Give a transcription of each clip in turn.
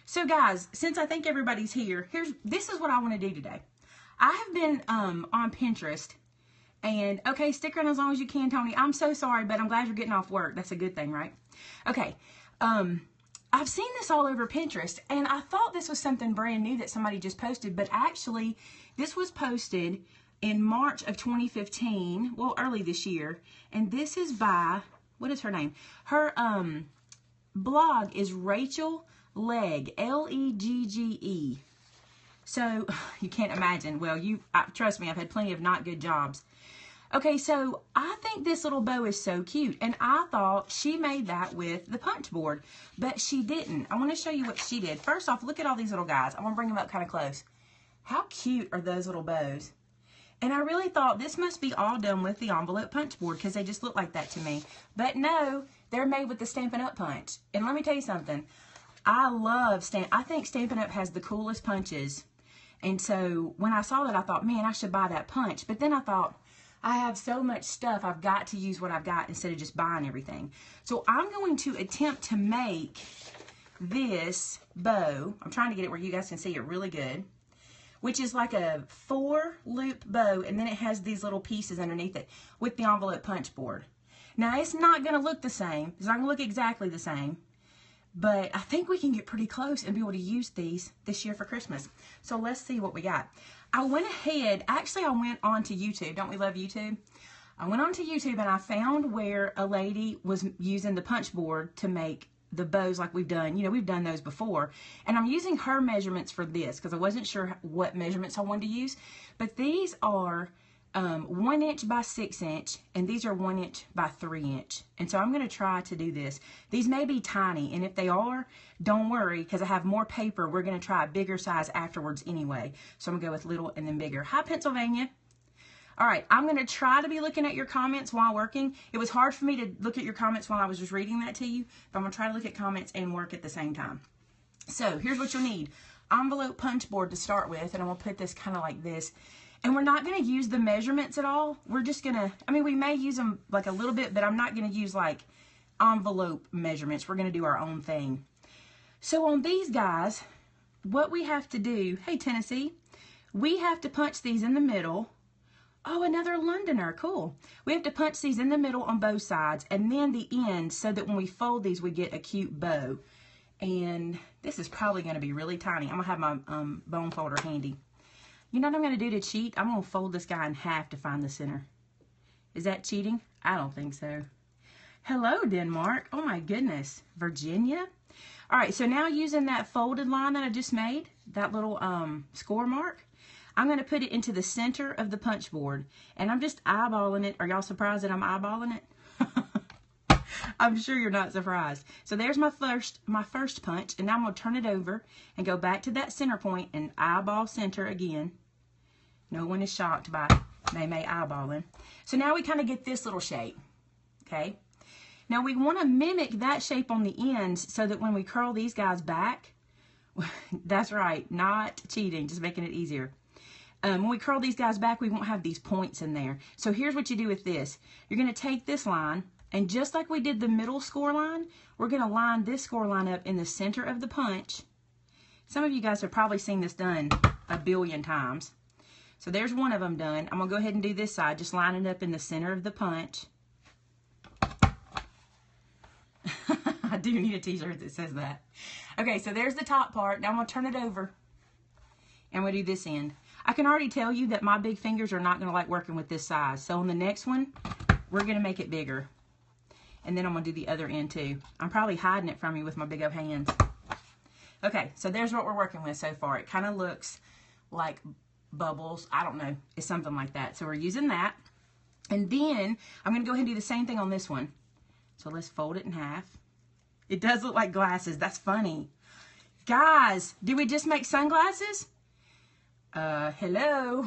So guys, since I think everybody's here, this is what I want to do today. I have been on Pinterest, and okay, stick around as long as you can, Tony. I'm so sorry, but I'm glad you're getting off work. That's a good thing, right? Okay, I've seen this all over Pinterest, and I thought this was something brand new that somebody just posted, but actually, this was posted in March of 2015, well, early this year, and this is by, what is her name? Her blog is Rachel Legge, Legge. So, you can't imagine. Well, trust me, I've had plenty of not good jobs. Okay, so I think this little bow is so cute, and I thought she made that with the punch board, but she didn't. I want to show you what she did. First off, look at all these little guys. I'm going to bring them up kind of close. How cute are those little bows? And I really thought this must be all done with the envelope punch board because they just look like that to me. But no, they're made with the Stampin' Up! Punch. And let me tell you something. I think Stampin' Up! Has the coolest punches. And so when I saw that, I thought, man, I should buy that punch. But then I thought, I have so much stuff, I've got to use what I've got instead of just buying everything. So I'm going to attempt to make this bow. I'm trying to get it where you guys can see it really good, which is like a 4-loop bow, and then it has these little pieces underneath it with the envelope punch board. Now, it's not going to look the same. It's not going to look exactly the same, but I think we can get pretty close and be able to use these this year for Christmas. So let's see what we got. I went ahead, actually I went onto YouTube. Don't we love YouTube? I went onto YouTube and I found where a lady was using the punch board to make the bows like we've done. You know, we've done those before. And I'm using her measurements for this because I wasn't sure what measurements I wanted to use. But these are 1 inch by 6 inch, and these are 1 inch by 3 inch. And so I'm going to try to do this. These may be tiny, and if they are, don't worry, because I have more paper. We're going to try a bigger size afterwards anyway. So I'm going to go with little and then bigger. Hi, Pennsylvania. All right, I'm going to try to be looking at your comments while working. It was hard for me to look at your comments while I was just reading that to you, but I'm going to try to look at comments and work at the same time. So here's what you'll need. Envelope punch board to start with, and I'm going to put this kind of like this. And we're not going to use the measurements at all. We're just going to, I mean, we may use them like a little bit, but I'm not going to use like envelope measurements. We're going to do our own thing. So on these guys, what we have to do, hey Tennessee, we have to punch these in the middle. Oh, another Londoner, cool. We have to punch these in the middle on both sides and then the ends so that when we fold these, we get a cute bow. And this is probably going to be really tiny. I'm going to have my bone folder handy. You know what I'm going to do to cheat? I'm going to fold this guy in half to find the center. Is that cheating? I don't think so. Hello, Denmark. Oh my goodness. Virginia. All right, so now using that folded line that I just made, that little score mark, I'm going to put it into the center of the punch board. And I'm just eyeballing it. Are y'all surprised that I'm eyeballing it? I'm sure you're not surprised. So there's my first punch. And now I'm going to turn it over and go back to that center point and eyeball center again. No one is shocked by Maymay eyeballing. So now we kind of get this little shape, okay? Now we want to mimic that shape on the ends so that when we curl these guys back, that's right, not cheating, just making it easier. When we curl these guys back, we won't have these points in there. So here's what you do with this. You're going to take this line, and just like we did the middle score line, we're going to line this score line up in the center of the punch. Some of you guys have probably seen this done a billion times. So there's one of them done. I'm going to go ahead and do this side, just line it up in the center of the punch. I do need a t-shirt that says that. Okay, so there's the top part. Now I'm going to turn it over, and we'll do this end. I can already tell you that my big fingers are not going to like working with this size. So on the next one, we're going to make it bigger. And then I'm going to do the other end too. I'm probably hiding it from you with my big old hands. Okay, so there's what we're working with so far. It kind of looks like bubbles. I don't know. It's something like that. So we're using that. And then I'm going to go ahead and do the same thing on this one. So let's fold it in half. It does look like glasses. That's funny. Guys, did we just make sunglasses? Hello.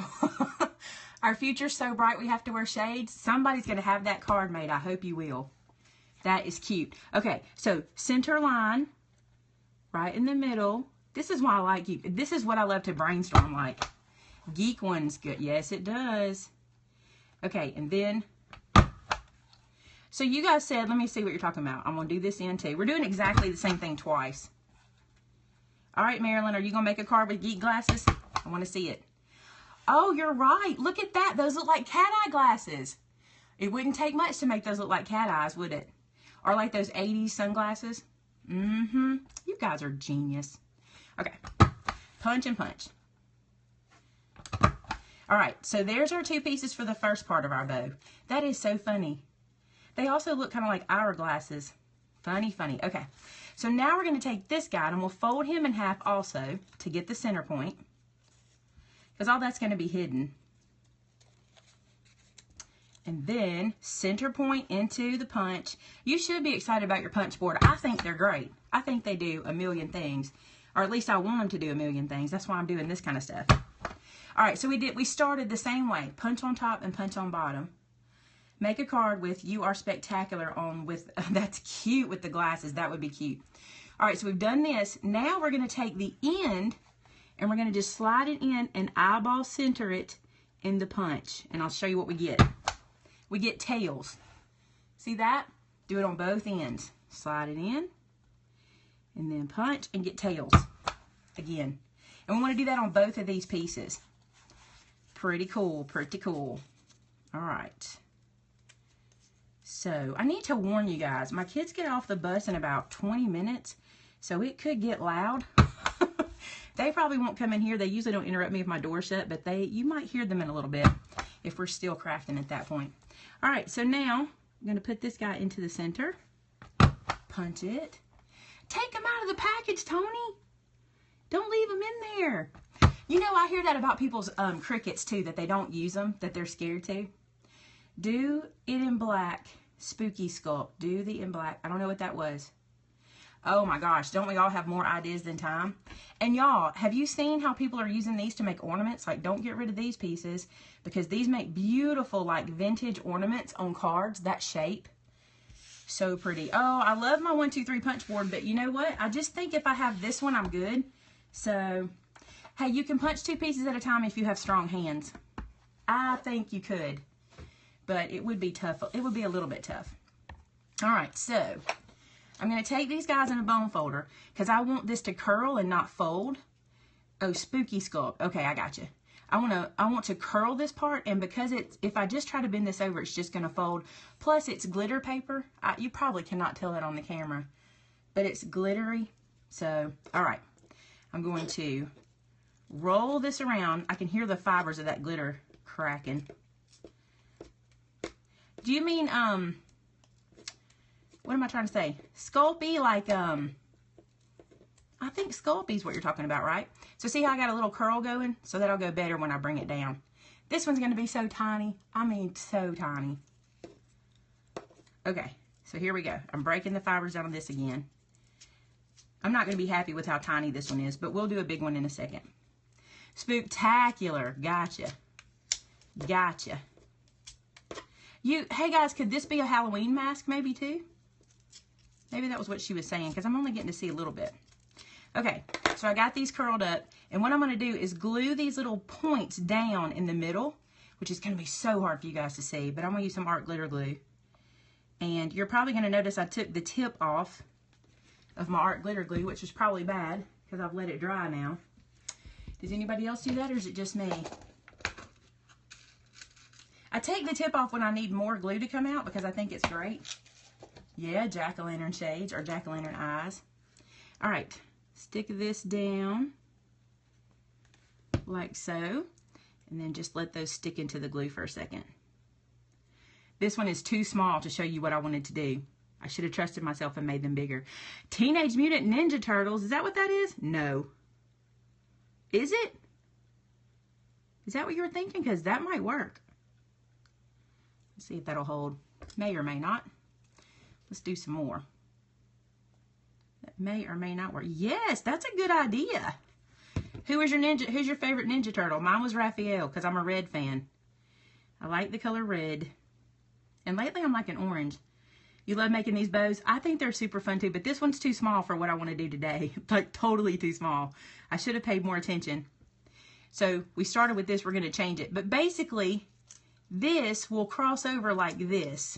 Our future's so bright we have to wear shades. Somebody's going to have that card made. I hope you will. That is cute. Okay, so center line, right in the middle. This is why I like you. This is what I love to brainstorm like. Geek one's good. Yes, it does. Okay, and then, so you guys said, let me see what you're talking about. I'm going to do this end too. We're doing exactly the same thing twice. All right, Marilyn, are you going to make a card with geek glasses? I want to see it. Oh, you're right. Look at that. Those look like cat eye glasses. It wouldn't take much to make those look like cat eyes, would it? Or like those 80s sunglasses. Mm-hmm. You guys are genius. Okay. Punch and punch. All right. So there's our 2 pieces for the first part of our bow. That is so funny. They also look kind of like hourglasses. Funny, funny. Okay. So now we're going to take this guy and we'll fold him in half also to get the center point. Because all that's going to be hidden. And then center point into the punch. You should be excited about your punch board. I think they're great. I think they do a million things. Or at least I want them to do a million things. That's why I'm doing this kind of stuff. All right, so we started the same way. Punch on top and punch on bottom. Make a card with "You Are Spectacular" on with, that's cute with the glasses. That would be cute. All right, so we've done this. Now we're going to take the end and we're going to just slide it in and eyeball center it in the punch. And I'll show you what we get. We get tails. See that? Do it on both ends. Slide it in and then punch and get tails again. And we want to do that on both of these pieces. Pretty cool, pretty cool. All right. So I need to warn you guys, my kids get off the bus in about 20 minutes, so it could get loud. They probably won't come in here. They usually don't interrupt me if my door's shut, but you might hear them in a little bit if we're still crafting at that point. All right, so now I'm going to put this guy into the center. Punch it. Take him out of the package, Tony. Don't leave him in there. You know, I hear that about people's crickets too, that they don't use them, that they're scared to. Do it in black. Spooky sculpt. Do the in black. I don't know what that was. Oh my gosh, don't we all have more ideas than time? And y'all, have you seen how people are using these to make ornaments? Like, don't get rid of these pieces because these make beautiful, like, vintage ornaments on cards. That shape. So pretty. Oh, I love my 1, 2, 3 punch board, but you know what? I just think if I have this one, I'm good. So, hey, you can punch 2 pieces at a time if you have strong hands. I think you could, but it would be tough. It would be a little bit tough. All right, so I'm going to take these guys in a bone folder because I want this to curl and not fold. Oh, spooky sculpt. Okay, I got you. I want to curl this part, and because if I just try to bend this over, it's just going to fold. Plus, it's glitter paper. You probably cannot tell that on the camera, but it's glittery. So, all right. I'm going to roll this around. I can hear the fibers of that glitter cracking. Do you mean, what am I trying to say? Sculpey, like, I think Sculpey is what you're talking about, right? So see how I got a little curl going? So that'll go better when I bring it down. This one's going to be so tiny. I mean, so tiny. Okay, so here we go. I'm breaking the fibers out of this again. I'm not going to be happy with how tiny this one is, but we'll do a big one in a second. Spooktacular. Gotcha. Gotcha. Hey guys, could this be a Halloween mask maybe too? Maybe that was what she was saying, because I'm only getting to see a little bit. Okay, so I got these curled up, and what I'm going to do is glue these little points down in the middle, which is going to be so hard for you guys to see, but I'm going to use some art glitter glue. And you're probably going to notice I took the tip off of my art glitter glue, which is probably bad, because I've let it dry now. Does anybody else do that, or is it just me? I take the tip off when I need more glue to come out, because I think it's great. Yeah, jack-o'-lantern shades, or jack-o'-lantern eyes. All right. Stick this down like so, and then just let those stick into the glue for a second. This one is too small to show you what I wanted to do. I should have trusted myself and made them bigger. Teenage Mutant Ninja Turtles, is that what that is? No. Is it? Is that what you were thinking? Because that might work. Let's see if that'll hold. May or may not. Let's do some more. That may or may not work. Yes, that's a good idea. Who's your favorite Ninja Turtle? Mine was Raphael, because I'm a red fan. I like the color red. And lately I'm liking orange. You love making these bows? I think they're super fun too, but this one's too small for what I want to do today. Like totally too small. I should have paid more attention. So we started with this, we're going to change it. But basically, this will cross over like this.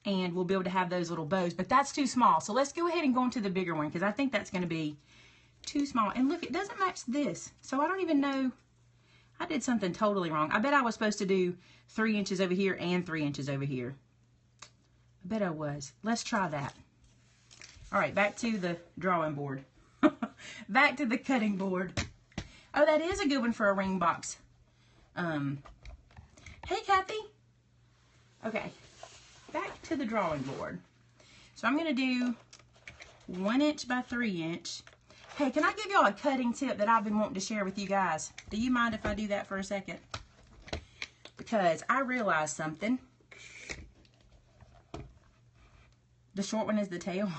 And we'll be able to have those little bows, but that's too small. So let's go ahead and go into the bigger one, because I think that's going to be too small. And look, it doesn't match this. So I don't even know. I did something totally wrong. I bet I was supposed to do 3 inches over here and 3 inches over here. I bet I was. Let's try that. All right, back to the drawing board. Back to the cutting board. Oh, that is a good one for a ring box. Hey, Kathy. Okay, back to the drawing board. So I'm going to do 1 inch by 3 inch. Hey, can I give y'all a cutting tip that I've been wanting to share with you guys? Do you mind if I do that for a second? Because I realized something. The short one is the tail.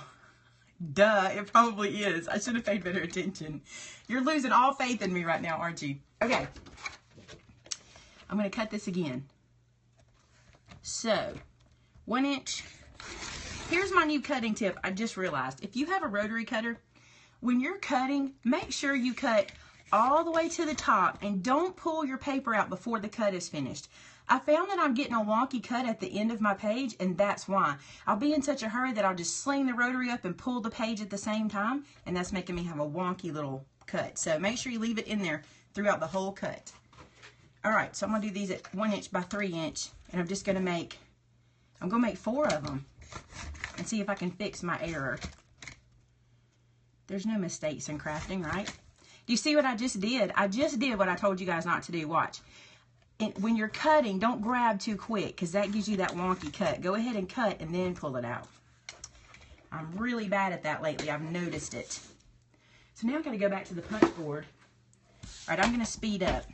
Duh, it probably is. I should have paid better attention. You're losing all faith in me right now, aren't you? Okay. I'm going to cut this again. So, 1 inch. Here's my new cutting tip. I just realized. If you have a rotary cutter, when you're cutting, make sure you cut all the way to the top and don't pull your paper out before the cut is finished. I found that I'm getting a wonky cut at the end of my page, and that's why. I'll be in such a hurry that I'll just sling the rotary up and pull the page at the same time, and that's making me have a wonky little cut. So make sure you leave it in there throughout the whole cut. All right, so I'm going to do these at 1 inch by 3 inch, and I'm going to make 4 of them and see if I can fix my error. There's no mistakes in crafting, right? Do you see what I just did? I just did what I told you guys not to do. Watch. When you're cutting, don't grab too quick because that gives you that wonky cut. Go ahead and cut and then pull it out. I'm really bad at that lately. I've noticed it. So now I've got to go back to the punch board. All right, I'm going to speed up.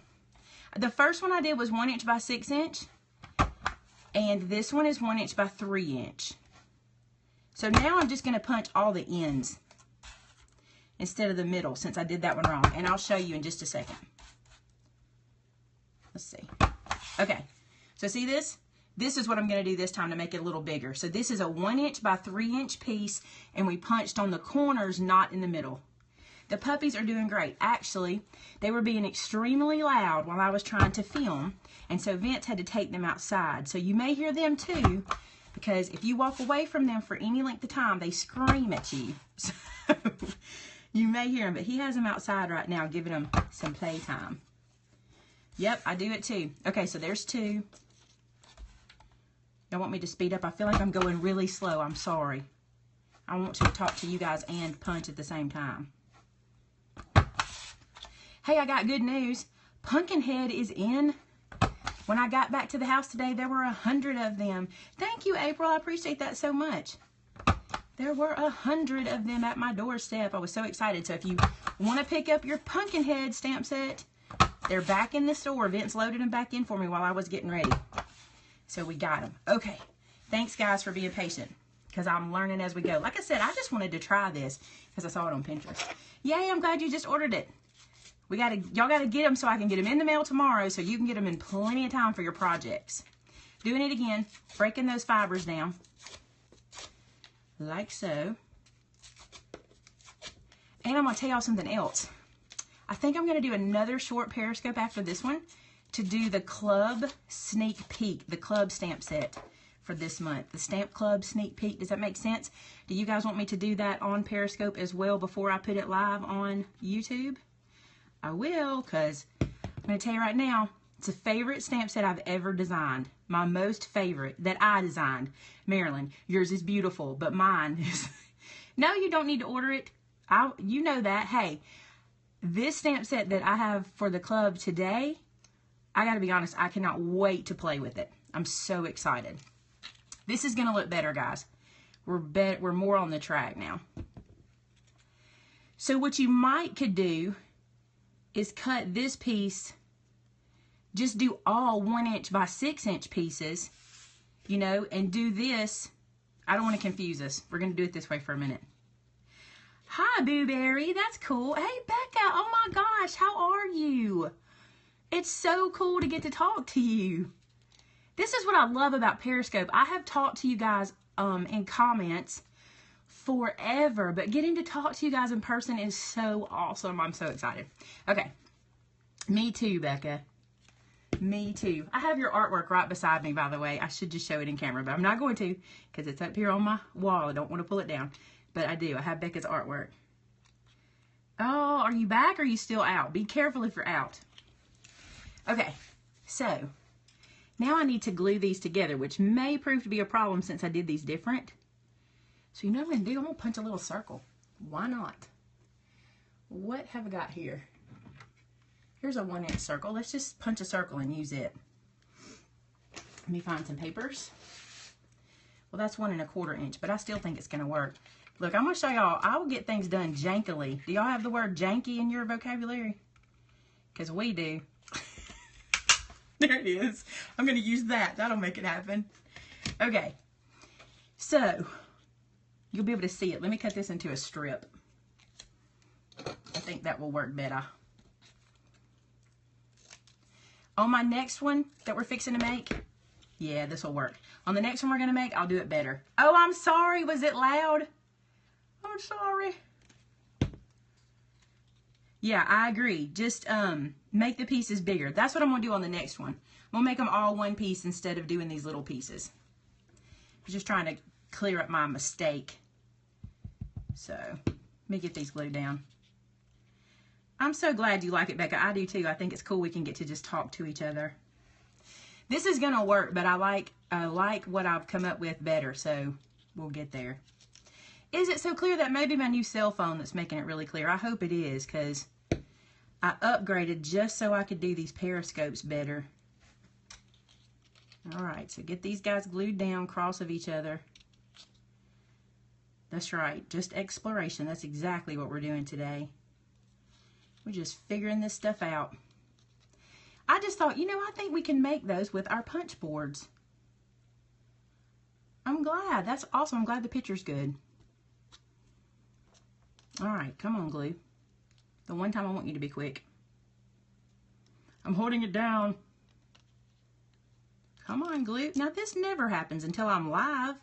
The first one I did was 1 inch by 6 inch. And this one is 1 inch by 3 inch. So now I'm just going to punch all the ends instead of the middle since I did that one wrong. And I'll show you in just a second. Let's see. Okay. So see this? This is what I'm going to do this time to make it a little bigger. So this is a 1 inch by 3 inch piece, and we punched on the corners, not in the middle. The puppies are doing great. Actually, they were being extremely loud while I was trying to film, and so Vince had to take them outside. So you may hear them too, because if you walk away from them for any length of time, they scream at you. So you may hear them, but he has them outside right now, giving them some playtime. Yep, I do it too. Okay, so there's 2. Y'all want me to speed up? I feel like I'm going really slow. I'm sorry. I want to talk to you guys and punch at the same time. Hey, I got good news. Pumpkinhead is in. When I got back to the house today, there were 100 of them. Thank you, April. I appreciate that so much. There were 100 of them at my doorstep. I was so excited. So if you want to pick up your Pumpkinhead stamp set, they're back in the store. Vince loaded them back in for me while I was getting ready. So we got them. Okay. Thanks, guys, for being patient because I'm learning as we go. Like I said, I just wanted to try this because I saw it on Pinterest. Yay, I'm glad you just ordered it. Y'all got to get them so I can get them in the mail tomorrow so you can get them in plenty of time for your projects. Doing it again, breaking those fibers down like so. And I'm going to tell y'all something else. I think I'm going to do another short Periscope after this one to do the club sneak peek, the club stamp set for this month. The Stamp Club sneak peek. Does that make sense? Do you guys want me to do that on Periscope as well before I put it live on YouTube? I will, because I'm going to tell you right now, it's a favorite stamp set I've ever designed. My most favorite that I designed. Marilyn, yours is beautiful, but mine is... No, you don't need to order it. You know that. Hey, this stamp set that I have for the club today, I got to be honest, I cannot wait to play with it. I'm so excited. This is going to look better, guys. We're more on the track now. So what you could do is cut this piece, just do all 1 inch by 6 inch pieces, you know, and do this. I don't want to confuse us. We're going to do it this way for a minute. Hi, Boo Berry. That's cool. Hey, Becca. Oh my gosh. How are you? It's so cool to get to talk to you. This is what I love about Periscope. I have talked to you guys in comments forever, but getting to talk to you guys in person is so awesome. I'm so excited. Okay. Me too, Becca. Me too. I have your artwork right beside me, by the way. I should just show it in camera, but I'm not going to because it's up here on my wall. I don't want to pull it down, but I do. I have Becca's artwork. Oh, are you back or are you still out? Be careful if you're out. Okay, so now I need to glue these together, which may prove to be a problem since I did these different. So you know what I'm going to do? I'm going to punch a little circle. Why not? What have I got here? Here's a 1-inch circle. Let's just punch a circle and use it. Let me find some papers. Well, that's 1 1/4 inch, but I still think it's going to work. Look, I'm going to show y'all. I will get things done jankily. Do y'all have the word janky in your vocabulary? Because we do. There it is. I'm going to use that. That'll make it happen. Okay. So, you'll be able to see it. Let me cut this into a strip. I think that will work better. On my next one that we're fixing to make, yeah, this will work. On the next one we're going to make, I'll do it better. Oh, I'm sorry. Was it loud? I'm sorry. Yeah, I agree. Just make the pieces bigger. That's what I'm going to do on the next one. I'm going to make them all one piece instead of doing these little pieces. I'm just trying to clear up my mistake. So, let me get these glued down. I'm so glad you like it, Becca. I do too. I think it's cool we can get to just talk to each other. This is going to work, but I like what I've come up with better, so we'll get there. Is it so clear? That may be my new cell phone that's making it really clear. I hope it is, because I upgraded just so I could do these periscopes better. Alright, so get these guys glued down, cross of each other. That's right, just exploration. That's exactly what we're doing today. We're just figuring this stuff out. I just thought, you know, I think we can make those with our punch boards. I'm glad. That's awesome. I'm glad the picture's good. Alright, come on, glue. The one time I want you to be quick. I'm holding it down. Come on, glue. Now, this never happens until I'm live.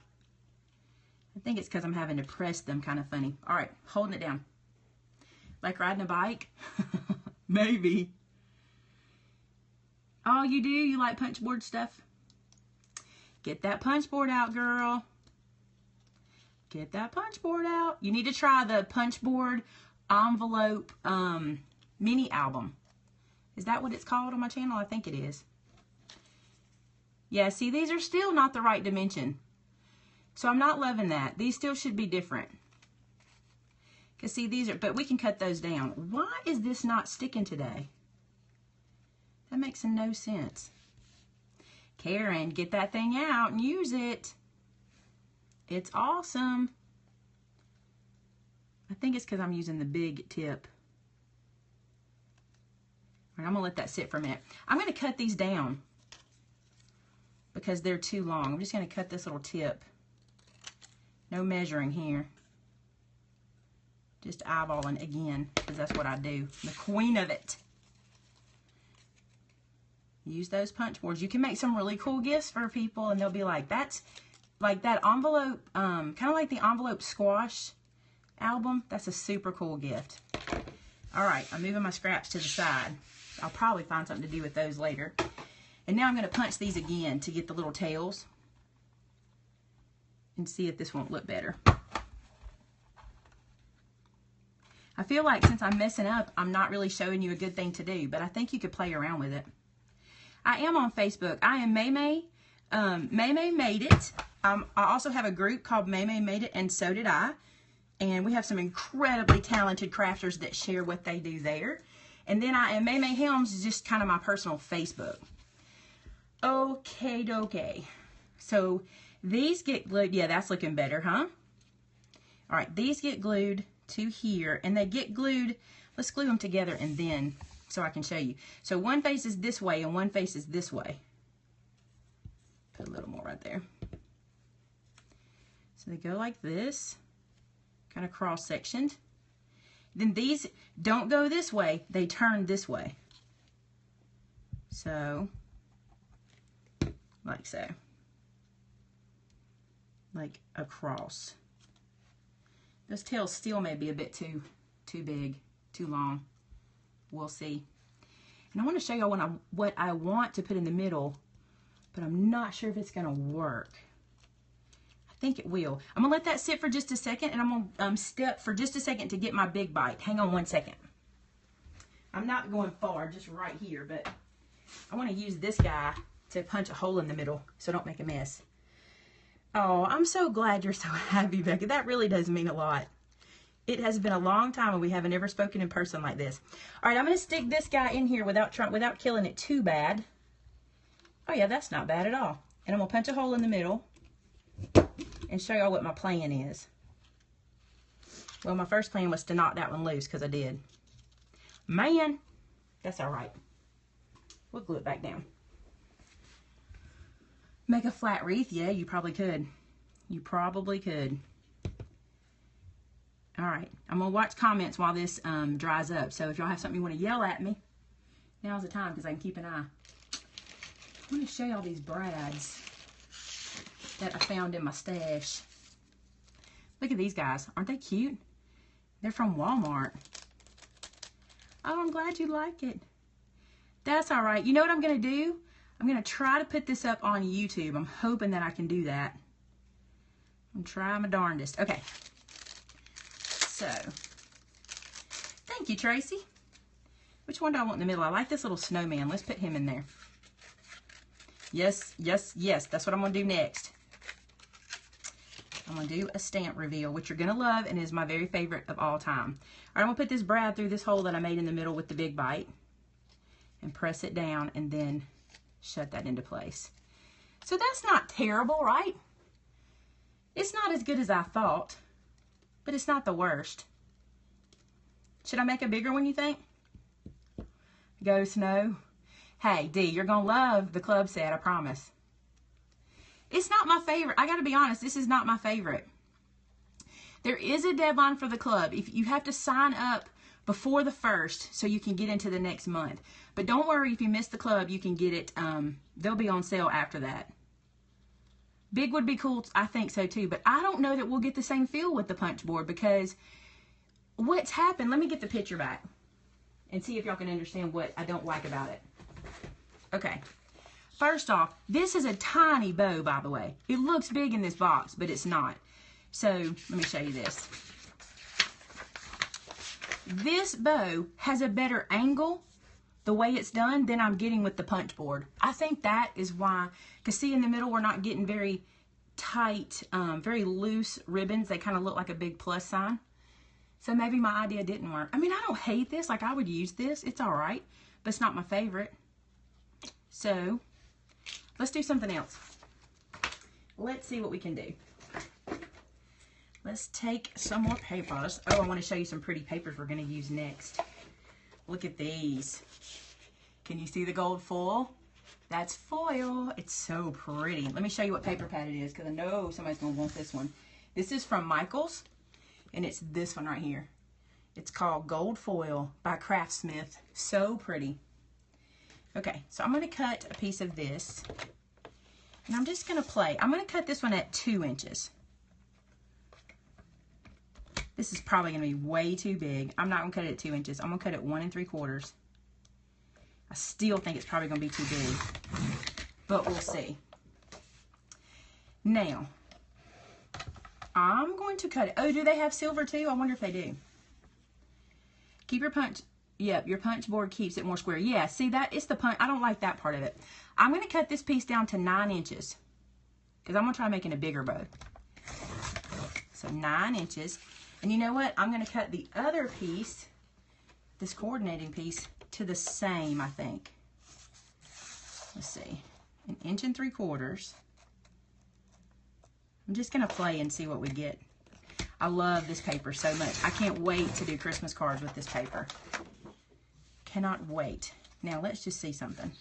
I think it's because I'm having to press them kind of funny. Alright, holding it down. Like riding a bike? Maybe. Oh, you do? You like punch board stuff? Get that punch board out, girl. Get that punch board out. You need to try the punch board envelope mini album. Is that what it's called on my channel? I think it is. Yeah, see, these are still not the right dimension. So I'm not loving that. These still should be different. Because see, these are, but we can cut those down. Why is this not sticking today? That makes no sense. Karen, get that thing out and use it. It's awesome. I think it's because I'm using the big tip. All right, I'm going to let that sit for a minute. I'm going to cut these down because they're too long. I'm just going to cut this little tip. No measuring here. Just eyeballing again, because that's what I do. The queen of it. Use those punch boards. You can make some really cool gifts for people, and they'll be like, that's like that envelope, kind of like the envelope squash album. That's a super cool gift. All right, I'm moving my scraps to the side. I'll probably find something to do with those later. And now I'm going to punch these again to get the little tails and see if this won't look better. I feel like since I'm messing up, I'm not really showing you a good thing to do, but I think you could play around with it. I am on Facebook. I am Maymay. Maymay Made It. I also have a group called Maymay Made It, and so did I. And we have some incredibly talented crafters that share what they do there. And then I am Maymay Helms, is just kind of my personal Facebook. Okay, dokie. So these get glued. Yeah, that's looking better, huh? All right, these get glued to here, and they get glued. Let's glue them together and then, so I can show you. So one face is this way and one face is this way. Put a little more right there. So they go like this, kind of cross-sectioned. Then these don't go this way, they turn this way. So, like so. Like across. Those tails still may be a bit too big, too long. We'll see. And I want to show y'all what I want to put in the middle, but I'm not sure if it's going to work. I think it will. I'm gonna let that sit for just a second, and I'm gonna step for just a second to get my big bite. Hang on one second. I'm not going far, just right here, but I want to use this guy to punch a hole in the middle so don't make a mess. Oh, I'm so glad you're so happy, Becca. That really does mean a lot. It has been a long time and we haven't ever spoken in person like this. All right, I'm going to stick this guy in here without killing it too bad. Oh yeah, that's not bad at all. And I'm going to punch a hole in the middle and show y'all what my plan is. Well, my first plan was to knock that one loose because I did. Man, that's all right. We'll glue it back down. Make a flat wreath? Yeah, you probably could. You probably could. All right, I'm gonna watch comments while this dries up. So if y'all have something you want to yell at me, now's the time because I can keep an eye. I'm gonna show y'all these brads that I found in my stash. Look at these guys. Aren't they cute? They're from Walmart. Oh, I'm glad you like it. That's all right. You know what I'm gonna do? I'm gonna try to put this up on YouTube. I'm hoping that I can do that. I'm trying my darndest. Okay. So, thank you, Tracy. Which one do I want in the middle? I like this little snowman. Let's put him in there. Yes, yes, yes. That's what I'm going to do next. I'm going to do a stamp reveal, which you're going to love and is my very favorite of all time. All right, I'm going to put this brad through this hole that I made in the middle with the big bite and press it down and then shut that into place. So that's not terrible, right? It's not as good as I thought. But it's not the worst. Should I make a bigger one, you think? Go Snow. Hey, D, you're going to love the club set, I promise. It's not my favorite. I got to be honest, this is not my favorite. There is a deadline for the club. If you have to sign up before the 1st so you can get into the next month. But don't worry, if you miss the club, you can get it. They'll be on sale after that. Big would be cool, I think so too, but I don't know that we'll get the same feel with the punch board because what's happened, let me get the picture back and see if y'all can understand what I don't like about it. Okay, first off, this is a tiny bow, by the way. It looks big in this box, but it's not. So, let me show you this. This bow has a better angle the way it's done than I'm getting with the punch board. I think that is why, because see in the middle we're not getting very tight, very loose ribbons. They kind of look like a big plus sign. So maybe my idea didn't work. I mean, I don't hate this. Like, I would use this. It's all right, but it's not my favorite. So let's do something else. Let's see what we can do. Let's take some more papers. Oh, I want to show you some pretty papers we're going to use next. Look at these. Can you see the gold foil? That's foil. It's so pretty. Let me show you what paper pad it is because I know somebody's going to want this one. This is from Michaels, and it's this one right here. It's called Gold Foil by Craftsmith. So pretty. Okay, so I'm going to cut a piece of this, and I'm just going to play. I'm going to cut this one at 2 inches. This is probably going to be way too big. I'm not going to cut it at 2 inches. I'm going to cut it 1 3/4. I still think it's probably going to be too big, but we'll see. Now, I'm going to cut it. Oh, do they have silver too? I wonder if they do. Keep your punch. Yep, your punch board keeps it more square. Yeah, see that? It's the punch. I don't like that part of it. I'm going to cut this piece down to 9 inches because I'm going to try making a bigger bow. So 9 inches. And you know what? I'm going to cut the other piece, this coordinating piece, to the same, I think. Let's see. 1 3/4 inches. I'm just going to play and see what we get. I love this paper so much. I can't wait to do Christmas cards with this paper. Cannot wait. Now, let's just see something.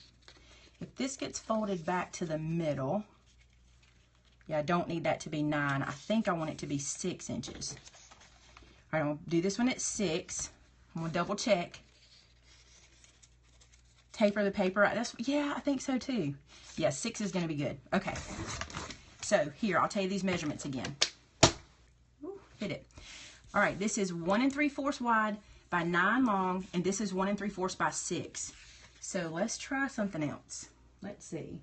If this gets folded back to the middle, yeah, I don't need that to be 9. I think I want it to be 6 inches. All right, I'm going to do this one at 6. I'm going to double check. Taper the paper out. Yeah, I think so too. Yeah, 6 is going to be good. Okay. So here, I'll tell you these measurements again. Ooh, hit it. All right, this is 1 3/4 wide by 9 long, and this is 1 3/4 by 6. So let's try something else. Let's see.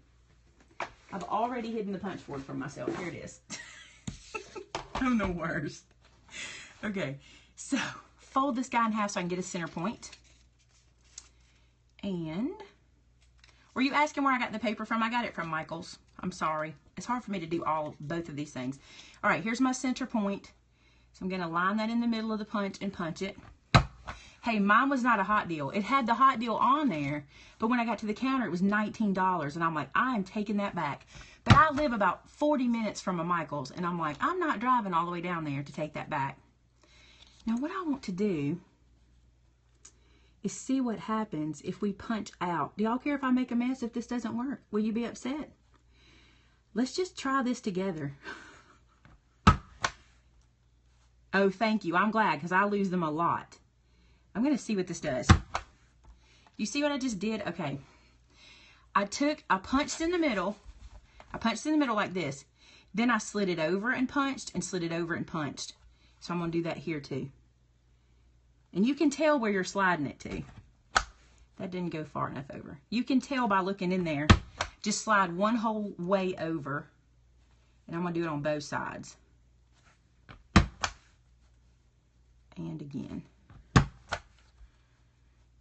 I've already hidden the punch board from myself. Here it is. I'm the worst. Okay, so fold this guy in half so I can get a center point. And were you asking where I got the paper from? I got it from Michael's. I'm sorry. It's hard for me to do both of these things. All right, here's my center point. So I'm going to line that in the middle of the punch and punch it. Hey, mine was not a hot deal. It had the hot deal on there, but when I got to the counter, it was $19, and I'm like, I am taking that back. But I live about 40 minutes from a Michael's, and I'm like, I'm not driving all the way down there to take that back. Now, what I want to do is see what happens if we punch out. Do y'all care if I make a mess if this doesn't work? Will you be upset? Let's just try this together. Oh, thank you. I'm glad, because I lose them a lot. I'm going to see what this does. You see what I just did? Okay. I punched in the middle. I punched in the middle like this. Then I slid it over and punched, and slid it over and punched. So I'm going to do that here too. And you can tell where you're sliding it to. That didn't go far enough over. You can tell by looking in there. Just slide one whole way over. And I'm going to do it on both sides. And again.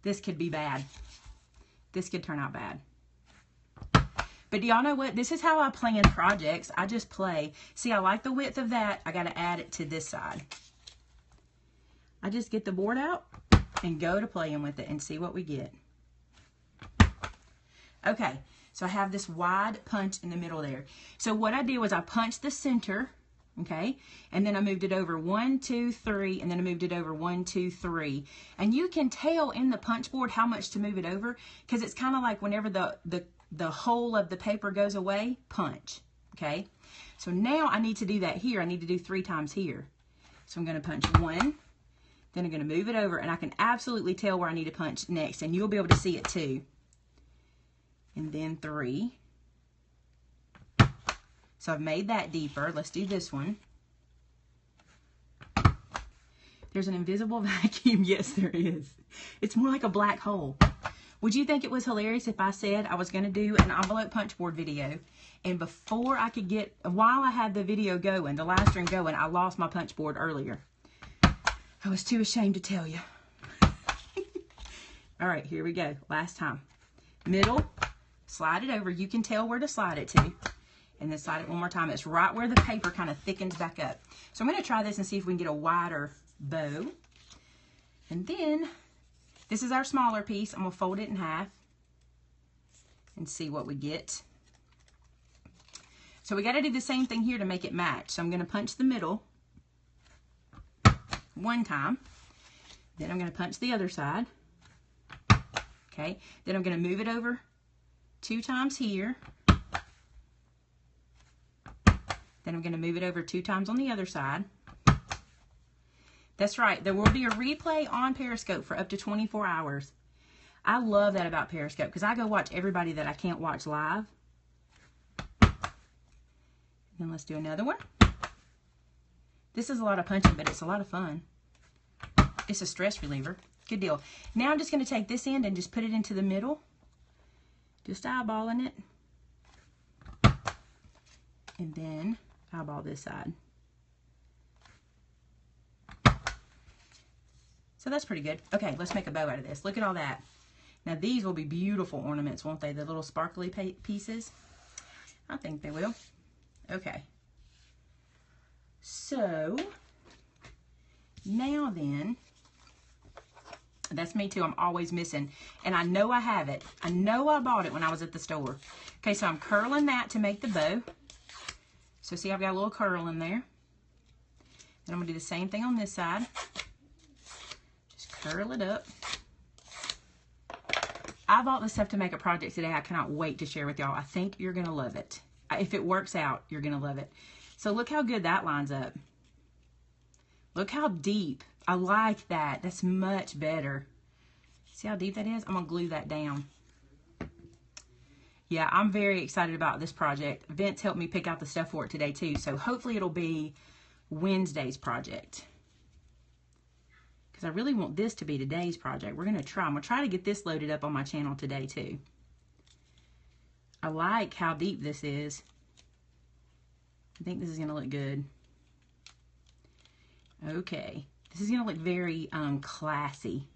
This could be bad. This could turn out bad. But do y'all know what? This is how I plan projects. I just play. See, I like the width of that. I got to add it to this side. I just get the board out and go to playing with it and see what we get. Okay, so I have this wide punch in the middle there. So what I did was I punched the center, okay, and then I moved it over 1, 2, 3, and then I moved it over 1, 2, 3. And you can tell in the punch board how much to move it over, because it's kind of like whenever the whole of the paper goes away, punch, okay? So now I need to do that here. I need to do 3 times here. So I'm going to punch 1, then I'm going to move it over, and I can absolutely tell where I need to punch next, and you'll be able to see it too. And then 3. So I've made that deeper. Let's do this one. There's an invisible vacuum. Yes, there is. It's more like a black hole. Would you think it was hilarious if I said I was going to do an envelope punch board video, and before I could get, while I had the video going, the live stream going, I lost my punch board earlier. I was too ashamed to tell you. All right, here we go. Last time. Middle, slide it over. You can tell where to slide it to. And then slide it one more time. It's right where the paper kind of thickens back up. So I'm going to try this and see if we can get a wider bow. And then, this is our smaller piece. I'm going to fold it in half and see what we get. So we got to do the same thing here to make it match. So I'm going to punch the middle 1 time. Then I'm going to punch the other side. Okay. Then I'm going to move it over 2 times here. Then I'm going to move it over 2 times on the other side. That's right. There will be a replay on Periscope for up to 24 hours. I love that about Periscope because I go watch everybody that I can't watch live. Then let's do another one. This is a lot of punching, but it's a lot of fun. It's a stress reliever. Good deal. Now I'm just going to take this end and just put it into the middle. Just eyeballing it. And then eyeball this side. So that's pretty good. Okay, let's make a bow out of this. Look at all that. Now these will be beautiful ornaments, won't they? The little sparkly pieces. I think they will. Okay. So, now then, that's me too. I'm always missing. And I know I have it. I know I bought it when I was at the store. Okay, so I'm curling that to make the bow. So see, I've got a little curl in there. Then I'm going to do the same thing on this side. Just curl it up. I bought this stuff to make a project today. I cannot wait to share with y'all. I think you're going to love it. If it works out, you're going to love it. So look how good that lines up. Look how deep. I like that. That's much better. See how deep that is? I'm going to glue that down. Yeah, I'm very excited about this project. Vince helped me pick out the stuff for it today too. So hopefully it'll be Wednesday's project. Because I really want this to be today's project. We're going to try. I'm going to try to get this loaded up on my channel today too. I like how deep this is. I think this is going to look good. Okay, this is gonna look very classy.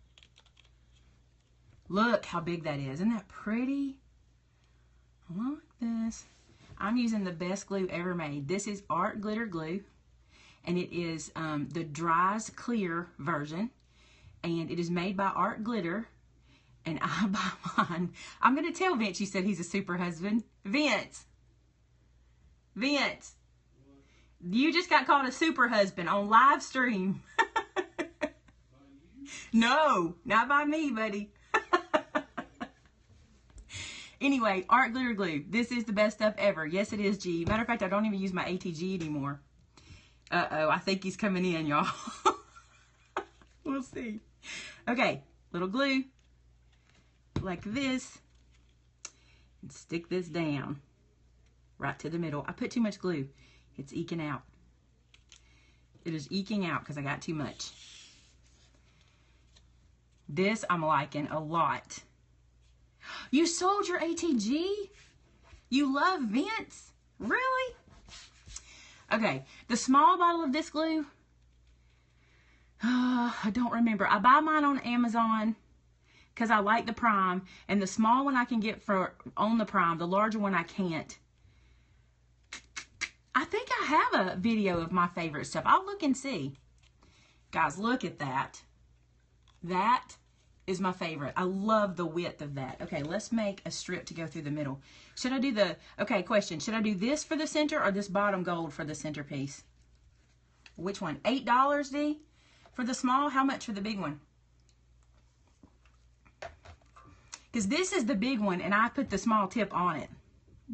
Look how big that is. Isn't that pretty? I like this. I'm using the best glue ever made. This is Art Glitter Glue, and it is the Dries Clear version, and it is made by Art Glitter, and I buy mine. I'm going to tell Vince you said he's a super husband. Vince, you just got called a super husband on live stream. No, not by me, buddy. Anyway, Art Glitter Glue. This is the best stuff ever. Yes, it is, G. Matter of fact, I don't even use my ATG anymore. Uh-oh, I think he's coming in, y'all. We'll see. Okay, little glue. Like this. And stick this down. Right to the middle. I put too much glue. It's eking out. It is eking out because I got too much. This I'm liking a lot. You sold your ATG? You love Vince? Really? Okay, the small bottle of this glue, I don't remember. I buy mine on Amazon because I like the Prime, and the small one I can get for on the Prime, the larger one I can't. I think I have a video of my favorite stuff. I'll look and see. Guys, look at that. That is my favorite. I love the width of that. Okay, let's make a strip to go through the middle. Should I do the, okay, question. Should I do this for the center or this bottom gold for the centerpiece? Which one? $8, D? For the small? How much for the big one? Because this is the big one, and I put the small tip on it.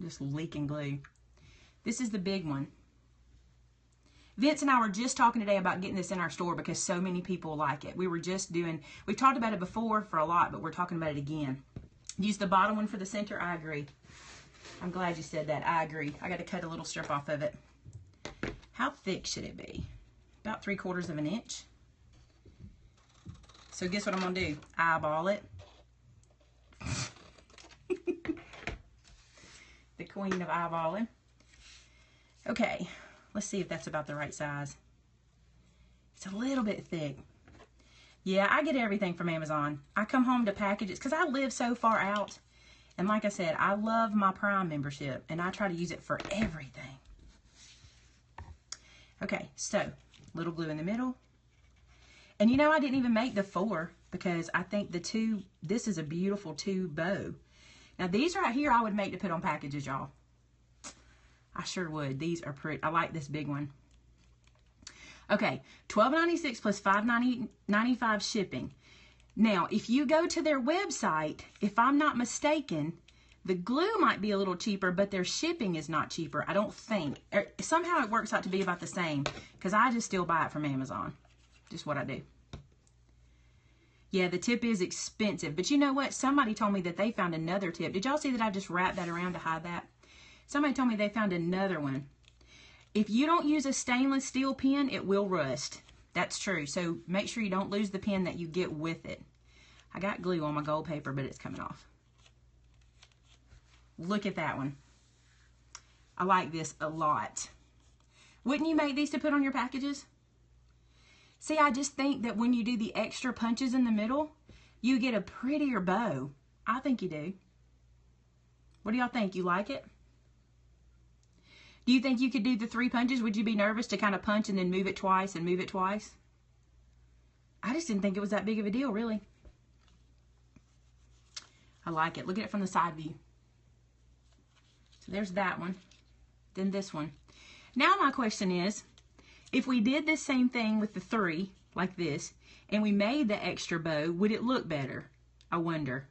Just leaking glue. This is the big one. Vince and I were just talking today about getting this in our store because so many people like it. We've talked about it before for a lot, but we're talking about it again. Use the bottom one for the center. I agree. I'm glad you said that. I agree. I got to cut a little strip off of it. How thick should it be? About 3/4 of an inch. So guess what I'm going to do? Eyeball it. The queen of eyeballing. Okay. Let's see if that's about the right size. It's a little bit thick. Yeah, I get everything from Amazon. I come home to packages because I live so far out. And like I said, I love my Prime membership, and I try to use it for everything. Okay, so little glue in the middle. And you know, I didn't even make the 4 because I think the 2, this is a beautiful 2 bow. Now these right here I would make to put on packages, y'all. I sure would. These are pretty. I like this big one. Okay, $12.96 plus $5.95 shipping. Now, if you go to their website, if I'm not mistaken, the glue might be a little cheaper, but their shipping is not cheaper. I don't think. Somehow it works out to be about the same because I just still buy it from Amazon. Just what I do. Yeah, the tip is expensive, but you know what? Somebody told me that they found another tip. Did y'all see that I just wrapped that around to hide that? Somebody told me they found another one. If you don't use a stainless steel pen, it will rust. That's true. So make sure you don't lose the pen that you get with it. I got glue on my gold paper, but it's coming off. Look at that one. I like this a lot. Wouldn't you make these to put on your packages? See, I just think that when you do the extra punches in the middle, you get a prettier bow. I think you do. What do y'all think? You like it? Do you think you could do the 3 punches? Would you be nervous to kind of punch and then move it twice and move it twice? I just didn't think it was that big of a deal, really. I like it. Look at it from the side view. So there's that one. Then this one. Now my question is, if we did this same thing with the 3, like this, and we made the extra bow, would it look better? I wonder.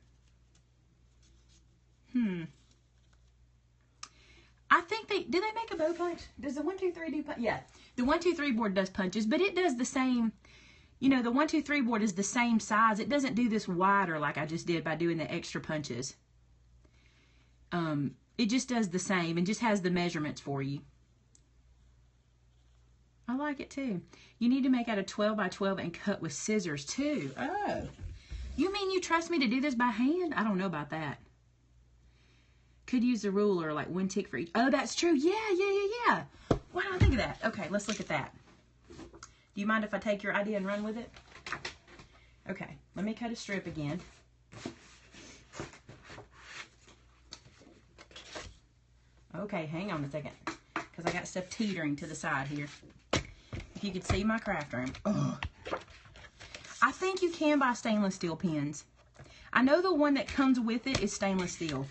I think do they make a bow punch? Does the 1, 2, 3 do punch? Yeah, the 1, 2, 3 board does punches, but it does the same, you know, the 1, 2, 3 board is the same size. It doesn't do this wider like I just did by doing the extra punches. It just does the same and just has the measurements for you. I like it too. You need to make out a 12 by 12 and cut with scissors too. Oh, you mean you trust me to do this by hand? I don't know about that. Could use a ruler, like 1 tick for each. Oh, that's true. Yeah. Why don't I think of that? Okay, let's look at that. Do you mind if I take your idea and run with it? Okay, let me cut a strip again. Okay, hang on a second, because I got stuff teetering to the side here. If you could see my craft room. Ugh. I think you can buy stainless steel pens. I know the one that comes with it is stainless steel.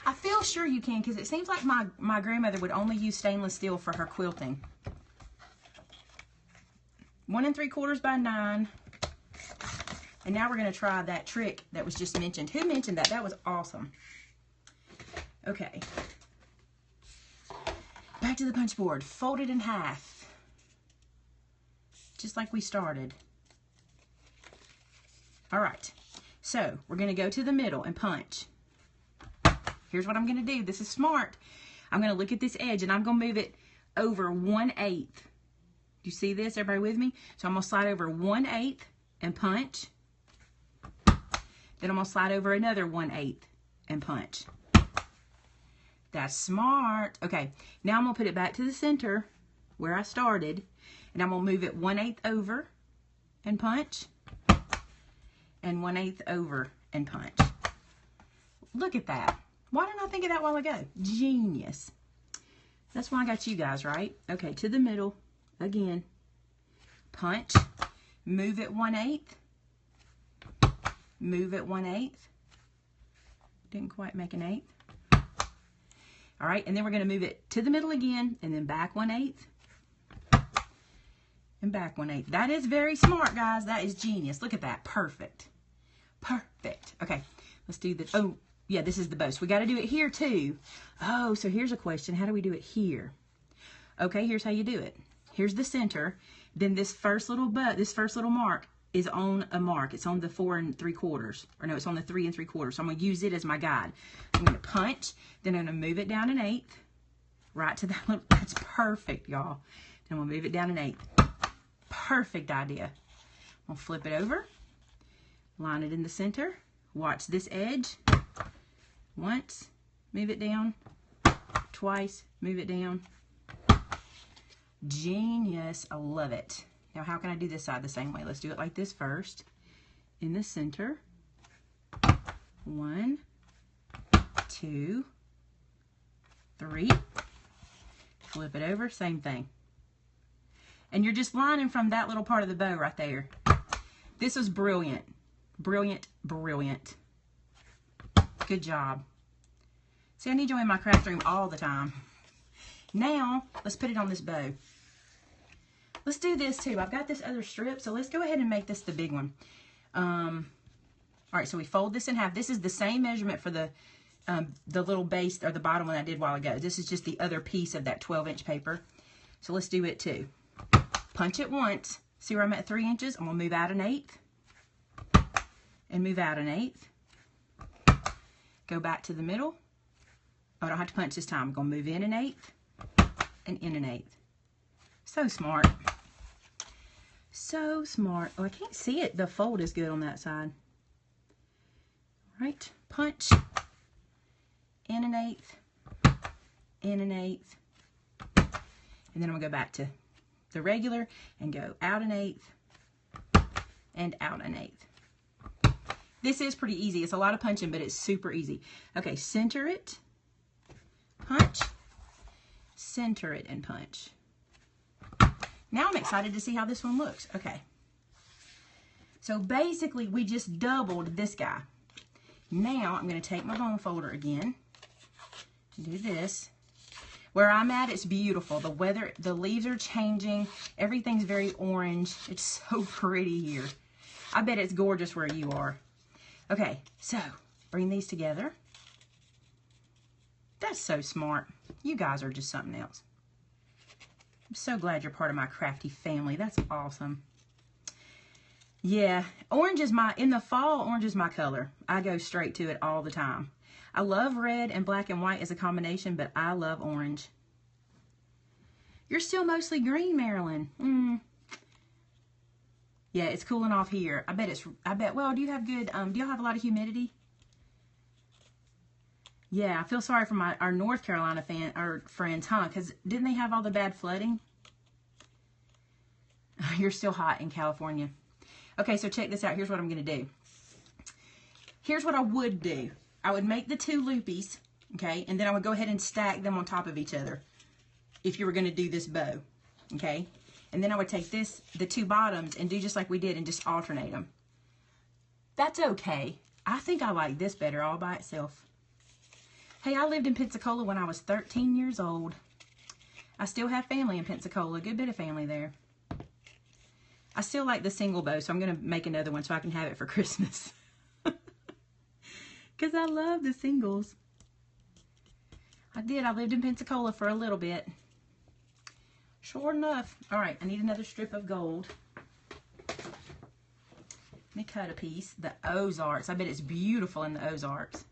I feel sure you can, because it seems like my grandmother would only use stainless steel for her quilting. 1 3/4 by 9. And now we're going to try that trick that was just mentioned. Who mentioned that? That was awesome. Okay. Back to the punch board. Fold it in half. Just like we started. Alright. So, we're going to go to the middle and punch. Here's what I'm going to do. This is smart. I'm going to look at this edge and I'm going to move it over 1/8. Do you see this? Everybody with me? So I'm going to slide over 1/8 and punch. Then I'm going to slide over another 1/8 and punch. That's smart. Okay, now I'm going to put it back to the center where I started. And I'm going to move it 1/8 over and punch. And 1/8 over and punch. Look at that. Why didn't I think of that a while ago? Genius. That's why I got you guys, right? Okay, to the middle. Again. Punch. Move it 1/8. Move it 1/8. Didn't quite make an 1/8. All right, and then we're going to move it to the middle again, and then back 1/8. And back 1/8. That is very smart, guys. That is genius. Look at that. Perfect. Perfect. Okay, let's do this. Oh, yeah, this is the bow. So we got to do it here, too. Oh, so here's a question. How do we do it here? Okay, here's how you do it. Here's the center. Then this first little mark is on a mark. It's on the 4 3/4. Or no, it's on the 3 3/4. So I'm going to use it as my guide. I'm going to punch. Then I'm going to move it down 1/8. Right to that little. That's perfect, y'all. Then I'm going to move it down 1/8. Perfect idea. I'm going to flip it over. Line it in the center. Watch this edge. Once. Move it down. Twice. Move it down. Genius. I love it. Now, how can I do this side the same way? Let's do it like this first. In the center. 1, 2, 3. Flip it over. Same thing. And you're just lining from that little part of the bow right there. This was brilliant. Brilliant, brilliant. Good job. See, I need you in my craft room all the time. Now, let's put it on this bow. Let's do this too. I've got this other strip, so let's go ahead and make this the big one. All right, so we fold this in half. This is the same measurement for the little base or the bottom one I did a while ago. This is just the other piece of that 12-inch paper. So let's do it too. Punch it once. See where I'm at 3 inches? I'm going to move out 1/8 and move out 1/8. Go back to the middle. Oh, I don't have to punch this time. I'm going to move in 1/8 and in 1/8. So smart. So smart. Oh, I can't see it. The fold is good on that side. All right. Punch. In 1/8. In 1/8. And then I'm going to go back to the regular and go out 1/8 and out 1/8. This is pretty easy. It's a lot of punching, but it's super easy. Okay, center it, punch, center it, and punch. Now I'm excited to see how this one looks. Okay. So basically, we just doubled this guy. Now I'm going to take my bone folder again and do this. Where I'm at, it's beautiful. The weather, the leaves are changing. Everything's very orange. It's so pretty here. I bet it's gorgeous where you are. Okay, so bring these together. That's so smart. You guys are just something else. I'm so glad you're part of my crafty family. That's awesome. Yeah, orange is in the fall, orange is my color. I go straight to it all the time. I love red and black and white as a combination, but I love orange. You're still mostly green, Marilyn. Yeah, it's cooling off here. I bet, well, do you have good, do y'all have a lot of humidity? Yeah, I feel sorry for our North Carolina our friends, huh? Because didn't they have all the bad flooding? You're still hot in California. Okay, so check this out. Here's what I'm going to do. Here's what I would do. I would make the 2 loopies, okay, and then I would go ahead and stack them on top of each other if you were going to do this bow, okay? And then I would take the 2 bottoms and do just like we did and just alternate them. That's okay. I think I like this better all by itself. Hey, I lived in Pensacola when I was 13 years old. I still have family in Pensacola, a good bit of family there. I still like the single bow, so I'm going to make another one so I can have it for Christmas. Because I love the singles. I lived in Pensacola for a little bit. Sure enough. All right, I need another strip of gold. Let me cut a piece. The Ozarks. I bet it's beautiful in the Ozarks.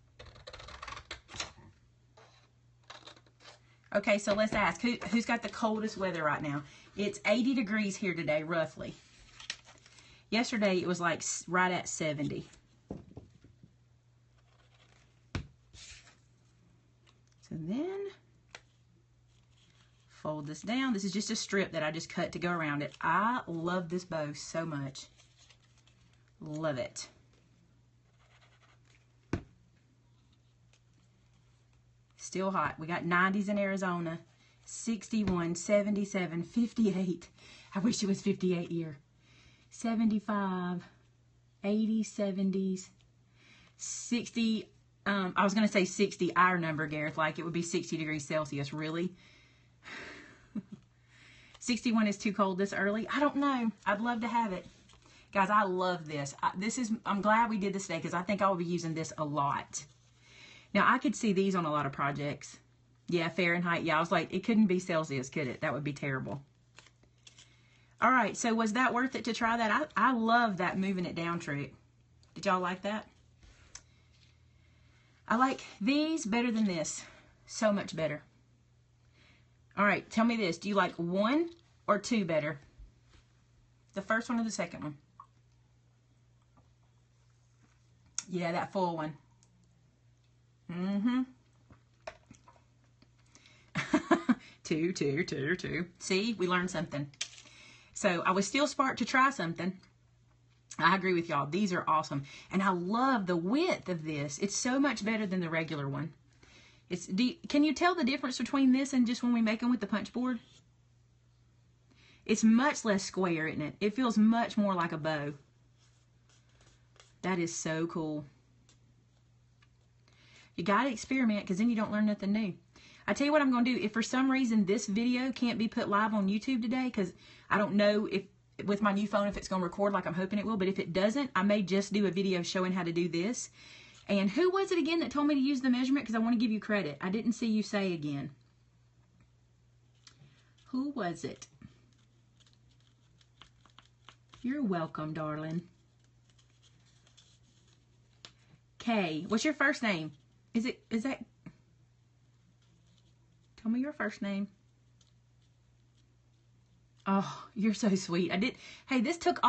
Okay, so let's ask, who's got the coldest weather right now? It's 80 degrees here today, roughly. Yesterday, it was like right at 70. So then, fold this down. This is just a strip that I just cut to go around it. I love this bow so much. Love it. Still hot. We got 90s in Arizona, 61, 77, 58. I wish it was 58 here. 75, 80, 70s, 60. I was going to say 60, our number, Gareth, like it would be 60 degrees Celsius. Really? 61 is too cold this early? I don't know. I'd love to have it. Guys, I love this. I'm glad we did this today because I think I will be using this a lot. Now, I could see these on a lot of projects. Yeah, Fahrenheit. Yeah, I was like, it couldn't be Celsius, could it? That would be terrible. All right, so was that worth it to try that? I love that moving it down trick. Did y'all like that? I like these better than this. So much better. All right, tell me this. Do you like 1 or 2 better? The first one or the second one? Yeah, that full one. Mm-hmm. 2. See, we learned something. So I was still sparked to try something. I agree with y'all. These are awesome. And I love the width of this. It's so much better than the regular one. Can you tell the difference between this and just when we make them with the punch board? It's much less square, isn't it? It feels much more like a bow. That is so cool. You got to experiment because then you don't learn nothing new. I tell you what I'm going to do. If for some reason this video can't be put live on YouTube today, because I don't know if with my new phone if it's going to record like I'm hoping it will, but if it doesn't, I may just do a video showing how to do this. And who was it again that told me to use the measurement? Because I want to give you credit. I didn't see you say again. Who was it? You're welcome, darling. Kay. What's your first name? Is that... Tell me your first name. Oh, you're so sweet. Hey, this took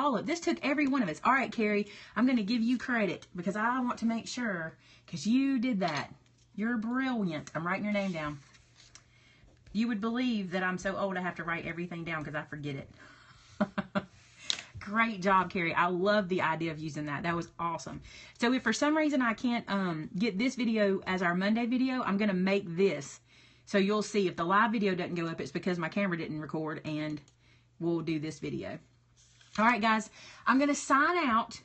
every one of us. All right, Carrie, I'm going to give you credit because I want to make sure because you did that. You're brilliant. I'm writing your name down. You would believe that I'm so old I have to write everything down because I forget it. Great job, Carrie. I love the idea of using that. That was awesome. So if for some reason I can't get this video as our Monday video, I'm going to make this. So you'll see if the live video doesn't go up, it's because my camera didn't record and we'll do this video. All right, guys, I'm going to sign out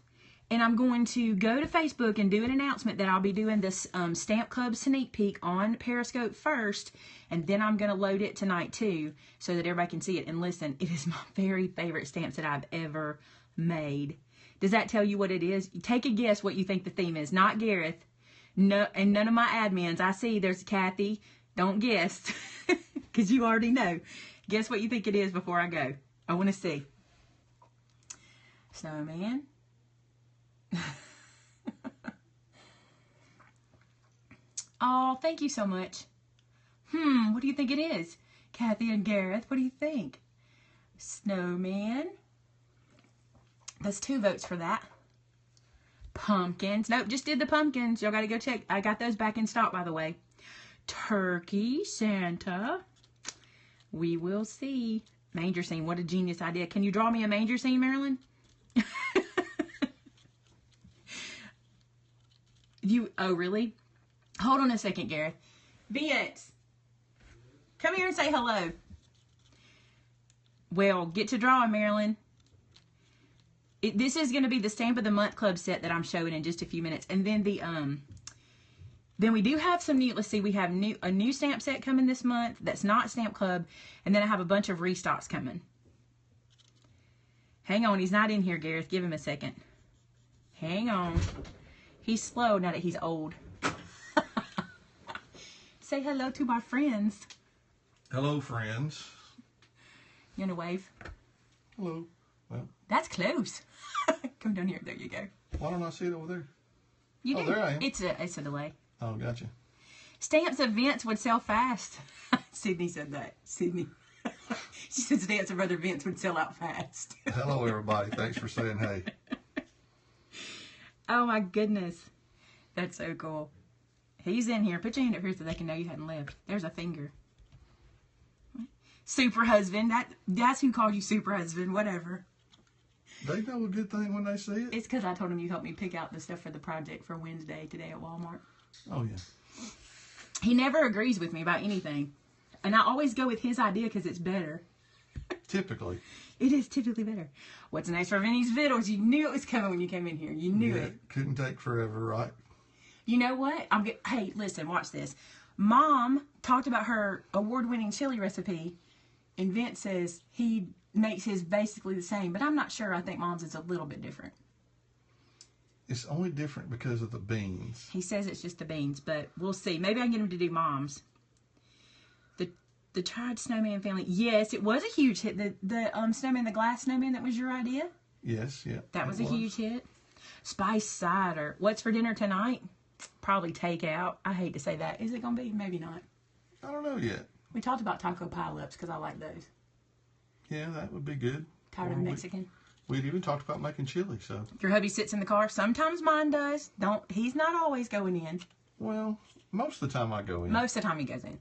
and I'm going to go to Facebook and do an announcement that I'll be doing this Stamp Club sneak peek on Periscope first, and then I'm going to load it tonight too so that everybody can see it. And listen, it is my very favorite stamps that I've ever made. Does that tell you what it is? Take a guess what you think the theme is. Not Gareth. No, and none of my admins. I see there's Kathy. Don't guess because you already know. Guess what you think it is before I go. I want to see. Snowman. Oh, thank you so much. What do you think it is? Kathy and Gareth, what do you think? Snowman. That's 2 votes for that. Pumpkins. Nope, just did the pumpkins. Y'all got to go check. I got those back in stock, by the way. Turkey, Santa. We will see. Manger scene. What a genius idea. Can you draw me a manger scene, Marilyn? Oh, really? Hold on a second, Gareth. Vince, come here and say hello. Well, get to drawing, Marilyn. This is going to be the Stamp of the Month Club set that I'm showing in just a few minutes. And then then we do have some new, let's see, we have a new stamp set coming this month that's not Stamp Club. And then I have a bunch of restocks coming. Hang on, he's not in here, Gareth. Give him a second. Hang on. He's slow now that he's old. Say hello to my friends. Hello, friends. You want to wave? Hello. Well, that's close. Come down here. There you go. Why don't I see it over there? You do. There I am. It's a delay. Oh, gotcha. Stamps events would sell fast. Sydney said that. Sydney. She said stamps of other events would sell out fast. Hello, everybody. Thanks for saying hey. Oh, my goodness. That's so cool. He's in here. Put your hand up here so they can know you hadn't left. There's a finger. Super husband. That's who called you super husband. Whatever. They know a good thing when they see it. It's because I told him you helped me pick out the stuff for the project for Wednesday today at Walmart. Oh, yeah. He never agrees with me about anything. And I always go with his idea because it's better. Typically. It is typically better. What's next for Vinny's Vittles? You knew it was coming when you came in here. You knew it. Couldn't take forever, right? You know what? Hey, listen, watch this. Mom talked about her award-winning chili recipe, and Vince says he makes his basically the same, but I'm not sure. I think Mom's is a little bit different. It's only different because of the beans. He says it's just the beans, but we'll see. Maybe I can get him to do Mom's. The Tried Snowman family. Yes, it was a huge hit. The snowman, the glass snowman, that was your idea? Yes, yeah. That was a huge hit. Spice cider. What's for dinner tonight? Probably takeout. I hate to say that. Is it going to be? Maybe not. I don't know yet. We talked about taco pile-ups because I like those. Yeah, that would be good. Tired of Mexican? We'd even talked about making chili, so. Your hubby sits in the car. Sometimes mine does. He's not always going in. Well, most of the time I go in. Most of the time he goes in.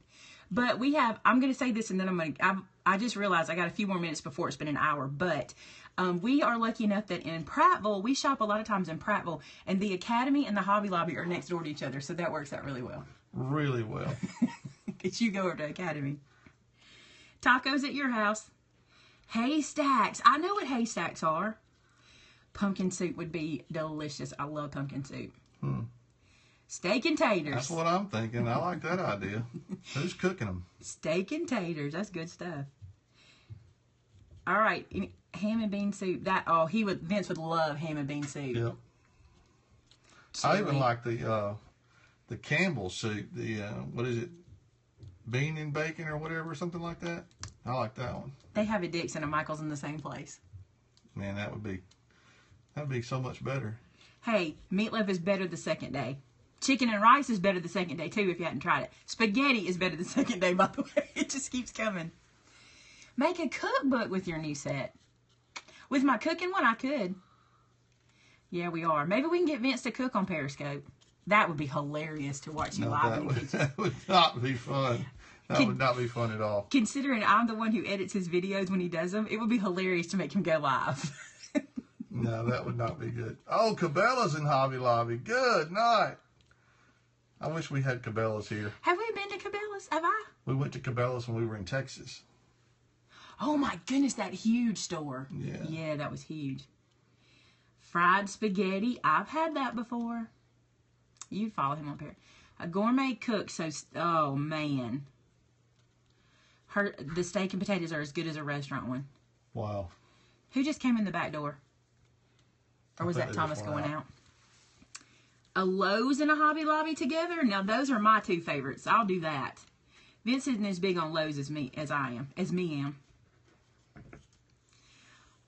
But I'm going to say this and then I just realized I got a few more minutes before it's been an hour. But we are lucky enough that in Prattville, we shop a lot of times in Prattville. And the Academy and the Hobby Lobby are next door to each other. So that works out really well. Really well. Because you go over to Academy. Tacos at your house. Haystacks. I know what haystacks are. Pumpkin soup would be delicious. I love pumpkin soup. Steak and taters. That's what I'm thinking. I like that idea. Who's cooking them? Steak and taters. That's good stuff. All right. Ham and bean soup. Vince would love ham and bean soup. Yep. I even like the Campbell soup. What is it? Bean and bacon or whatever, something like that. I like that one. They have a Dick's and a Michael's in the same place. Man, that would be so much better. Hey, meatloaf is better the second day. Chicken and rice is better the second day, too, if you hadn't tried it. Spaghetti is better the second day, by the way. It just keeps coming. Make a cookbook with your new set. With my cooking one, I could. Yeah, we are. Maybe we can get Vince to cook on Periscope. That would be hilarious to watch you live in the kitchen. That would not be fun. That would not be fun at all. Considering I'm the one who edits his videos when he does them, it would be hilarious to make him go live. No, that would not be good. Oh, Cabela's in Hobby Lobby. Good night. I wish we had Cabela's here. Have we been to Cabela's? Have I? We went to Cabela's when we were in Texas. Oh my goodness, that huge store. Yeah. Yeah, that was huge. Fried spaghetti. I've had that before. You follow him up here. A gourmet cook. Oh man. The steak and potatoes are as good as a restaurant one. Wow. Who just came in the back door? Or was that Thomas going out? A Lowe's and a Hobby Lobby together? Now those are my two favorites. I'll do that. Vince isn't as big on Lowe's as me am.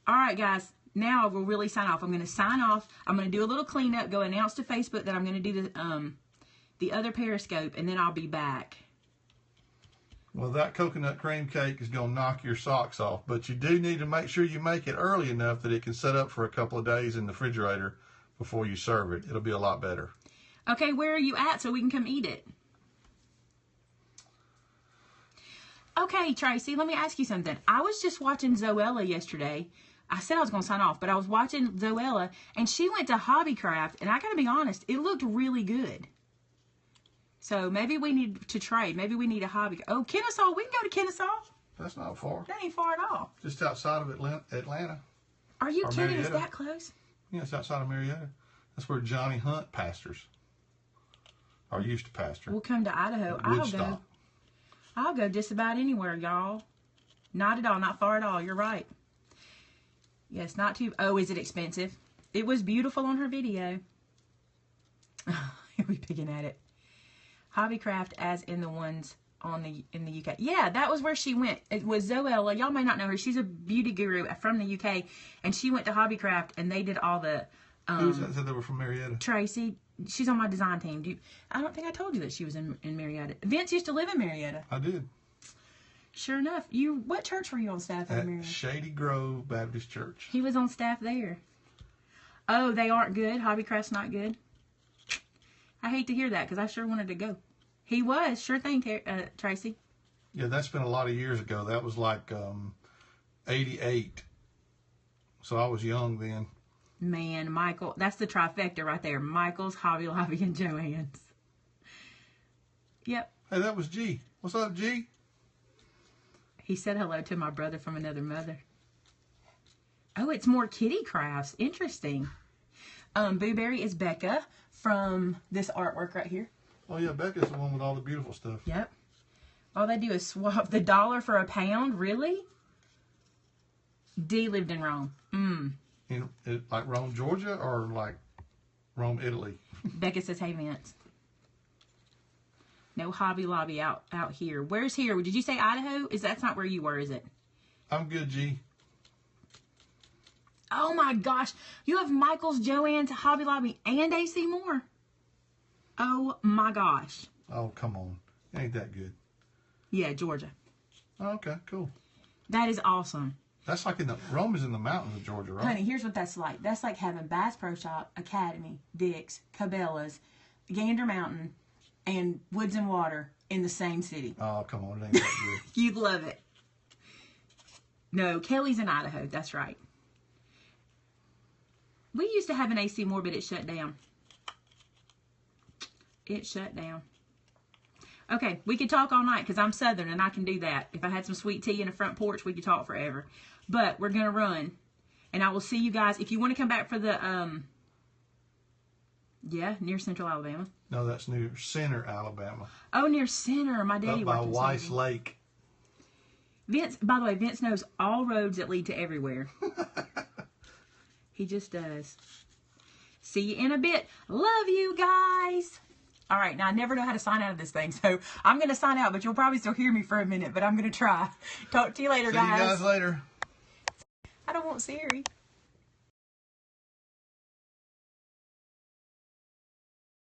Alright guys, now we'll really sign off. I'm going to sign off. I'm going to do a little cleanup, go announce to Facebook that I'm going to do the other Periscope, and then I'll be back. Well, that coconut cream cake is going to knock your socks off, but you do need to make sure you make it early enough that it can set up for a couple of days in the refrigerator before you serve it. It'll be a lot better. Okay, where are you at so we can come eat it? Okay, Tracy, let me ask you something. I was just watching Zoella yesterday. I said I was going to sign off, but I was watching Zoella, and she went to Hobbycraft, and I got to be honest, it looked really good. So maybe we need to trade. Maybe we need a hobby. Oh, Kennesaw. We can go to Kennesaw. That's not far. That ain't far at all. Just outside of Atlanta. Are you kidding? Marietta. It's that close? Yeah, it's outside of Marietta. That's where Johnny Hunt pastors. Or used to pastor. We'll come to Idaho. Woodstock. I'll go just about anywhere, y'all. Not at all. Not far at all. You're right. Yes, not too... Oh, is it expensive? It was beautiful on her video. Here we picking at it. Hobbycraft as in the ones in the UK. Yeah, that was where she went. It was Zoella. Y'all may not know her. She's a beauty guru from the UK. And she went to Hobbycraft and they did all the... Who was that? Said they were from Marietta? Tracy. She's on my design team. I don't think I told you that she was in Marietta. Vince used to live in Marietta. I did. Sure enough. What church were you on staff at Marietta? Shady Grove Baptist Church. He was on staff there. Oh, they aren't good? Hobbycraft's not good? I hate to hear that because I sure wanted to go. He was. Sure thing, Tracy. Yeah, that's been a lot of years ago. That was like 88. So I was young then. Man, Michael. That's the trifecta right there. Michael's, Hobby Lobby, and Joann's. Yep. Hey, that was G. What's up, G? He said hello to my brother from another mother. Oh, it's more kitty crafts. Interesting. Booberry is Becca from this artwork right here. Oh, yeah, Becca's the one with all the beautiful stuff. Yep. All they do is swap the $1 for £1. Really? D lived in Rome. In like Rome, Georgia, or like Rome, Italy? Becca says, hey, Vince. No Hobby Lobby out here. Where's here? Did you say Idaho? That's not where you were, is it? I'm good, G. Oh my gosh. You have Michael's, Joann's, Hobby Lobby, and AC Moore. Oh my gosh. Oh, come on. Ain't that good. Yeah, Georgia. Oh, okay, cool. That is awesome. That's like Rome is in the mountains of Georgia, right? Honey, here's what that's like. That's like having Bass Pro Shop, Academy, Dick's, Cabela's, Gander Mountain, and Woods and Water in the same city. Oh, come on. It ain't that good. You'd love it. No, Kelly's in Idaho. That's right. We used to have an AC Moore, but it shut down. It shut down. Okay, we could talk all night because I'm Southern and I can do that. If I had some sweet tea in the front porch, we could talk forever. But we're going to run. And I will see you guys. If you want to come back for the, yeah, near Central Alabama. No, that's near Center, Alabama. Oh, near Center. My daddy up by worked in Weiss Center. Lake. Vince, by the way, Vince knows all roads that lead to everywhere. He just does. See you in a bit. Love you guys. All right, now I never know how to sign out of this thing, so I'm going to sign out, but you'll probably still hear me for a minute, but I'm going to try. Talk to you later, guys. See you guys later. I don't want Siri.